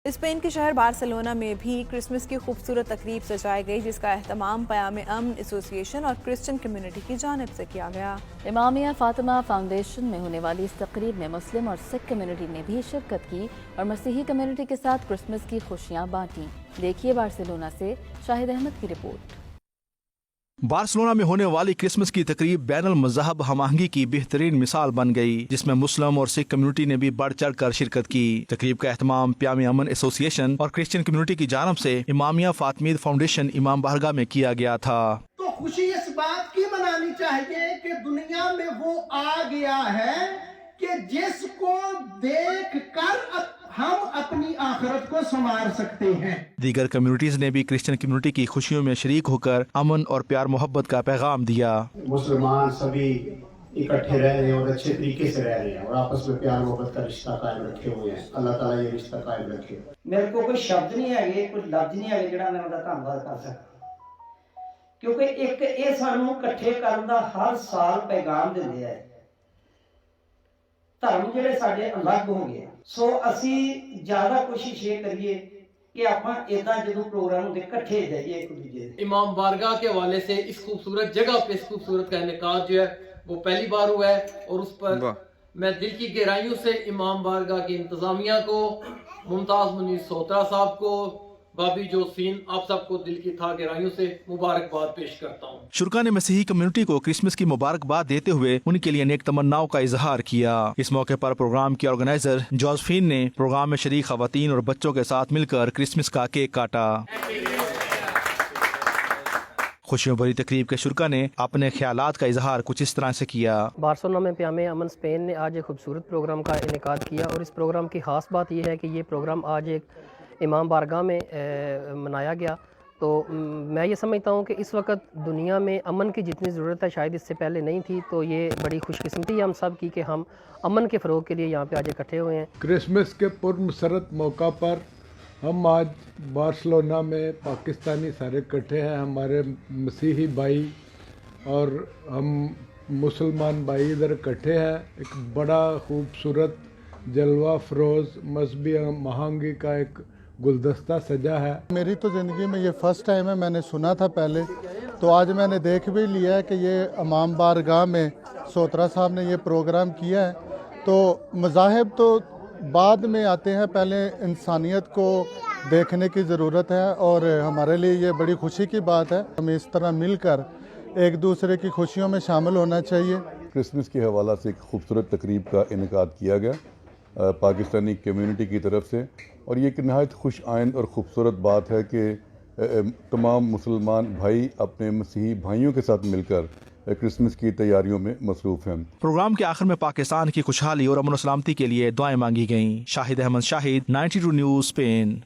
Spain کے شہر Barcelona میں بھی کرسمس کی خوبصورت تقریب سجائی گئی، جس کا اہتمام پیام امن ایسوسی ایشن اور کرسچن کمیونٹی کی جانب سے کیا گیا۔ امامیہ فاطمہ فاؤنڈیشن میں ہونے والی اس تقریب میں مسلم اور سکھ کمیونٹی نے بھی شرکت کی اور مسیحی کمیونٹی کے ساتھ کرسمس کی خوشیاں بانٹیں۔ دیکھیے بارسلونا سے شاہد احمد کی رپورٹ۔ بارسلونا میں ہونے والی کرسمس کی تقریب بین المذہب ہم آہنگی کی بہترین مثال بن گئی، جس میں مسلم اور سکھ کمیونٹی نے بھی بڑھ چڑھ کر شرکت کی۔ تقریب کا اہتمام پیام امن ایسوسی ایشن اور کرسچن کمیونٹی کی جانب سے امامیہ فاطمید فاؤنڈیشن امام بارگاہ میں کیا گیا تھا۔ تو خوشی اس بات کی منانی چاہیے کہ دنیا میں وہ آ گیا ہے کہ جس کو دیکھ کر ہم اپنی آخرت کو سنوار سکتے ہیں۔ دیگر کمیونٹیز نے بھی کرسچن کمیونٹی کی خوشیوں میں شریک ہو کر امن اور پیار محبت کا پیغام دیا۔ مسلمان سبھی اکٹھے رہ رہے ہیں اور اچھے طریقے سے رہ رہے ہیں اور آپس میں پیار محبت کا رشتہ قائم رکھے ہوئے ہیں۔ اللہ تعالیٰ یہ رشتہ قائم رکھے۔ میرے کو کوئی شبد نہیں ہے، کوئی لفظ نہیں ہے جڑا میں ان کا دھنواد کر سکتا، کیونکہ ایک یہ سانوں کٹھے کرن دا ہر سال پیغام دیندے ہے۔ دھرم جڑے ساڈے الگ ہوں گے، سو اسی زیادہ کوشش یہ کریے کہ آپ ادھر جدو پروگرام ہوتے کٹھے جائیے ایک دوسرے۔ امام بارگاہ کے حوالے سے اس خوبصورت جگہ پہ اس خوبصورت کا انعقاد جو ہے وہ پہلی بار ہوا ہے، اور اس پر میں دل کی گہرائیوں سے امام بارگاہ کی انتظامیہ کو، ممتاز منیر سوترا صاحب کو، بابی جوسفین، آپ سب کو دل کی گہرائیوں سے مبارکباد پیش کرتا ہوں۔ شرکا نے مسیحی کمیونٹی کو کرسمس کی مبارکباد دیتے ہوئے ان کے لیے نیک تمناؤں کا اظہار کیا۔ اس موقع پر پروگرام کی آرگنائزر جوزفین نے پروگرام میں شریک خواتین اور بچوں کے ساتھ مل کر کرسمس کا کیک کاٹا۔ خوشیوں بھری تقریب کے شرکا نے اپنے خیالات کا اظہار کچھ اس طرح سے کیا۔ بارسلونا میں پیام امن اسپین نے آج ایک خوبصورت پروگرام کا انعقاد کیا، اور اس پروگرام کی خاص بات یہ ہے کہ یہ پروگرام آج ایک امام بارگاہ میں منایا گیا۔ تو میں یہ سمجھتا ہوں کہ اس وقت دنیا میں امن کی جتنی ضرورت ہے شاید اس سے پہلے نہیں تھی، تو یہ بڑی خوش قسمتی ہے ہم سب کی کہ ہم امن کے فروغ کے لیے یہاں پہ آج اکٹھے ہوئے ہیں۔ کرسمس کے پرمسرت موقع پر ہم آج بارسلونا میں پاکستانی سارے اکٹھے ہیں، ہمارے مسیحی بھائی اور ہم مسلمان بھائی ادھر اکٹھے ہیں۔ ایک بڑا خوبصورت جلوہ فروز مذہبی مہانگی کا ایک گلدستہ سجا ہے۔ میری تو زندگی میں یہ فرسٹ ٹائم ہے، میں نے سنا تھا پہلے، تو آج میں نے دیکھ بھی لیا ہے کہ یہ امام بارگاہ میں سوترا صاحب نے یہ پروگرام کیا ہے۔ تو مذاہب تو بعد میں آتے ہیں، پہلے انسانیت کو دیکھنے کی ضرورت ہے، اور ہمارے لیے یہ بڑی خوشی کی بات ہے۔ ہمیں اس طرح مل کر ایک دوسرے کی خوشیوں میں شامل ہونا چاہیے۔ کرسمس کے حوالہ سے ایک خوبصورت تقریب کا انعقاد کیا گیا پاکستانی کمیونٹی کی طرف سے، اور یہ ایک نہایت خوش آئند اور خوبصورت بات ہے کہ تمام مسلمان بھائی اپنے مسیحی بھائیوں کے ساتھ مل کر کرسمس کی تیاریوں میں مصروف ہیں۔ پروگرام کے آخر میں پاکستان کی خوشحالی اور امن و سلامتی کے لیے دعائیں مانگی گئیں۔ شاہد احمد، شاہد 92 نیوز، اسپین۔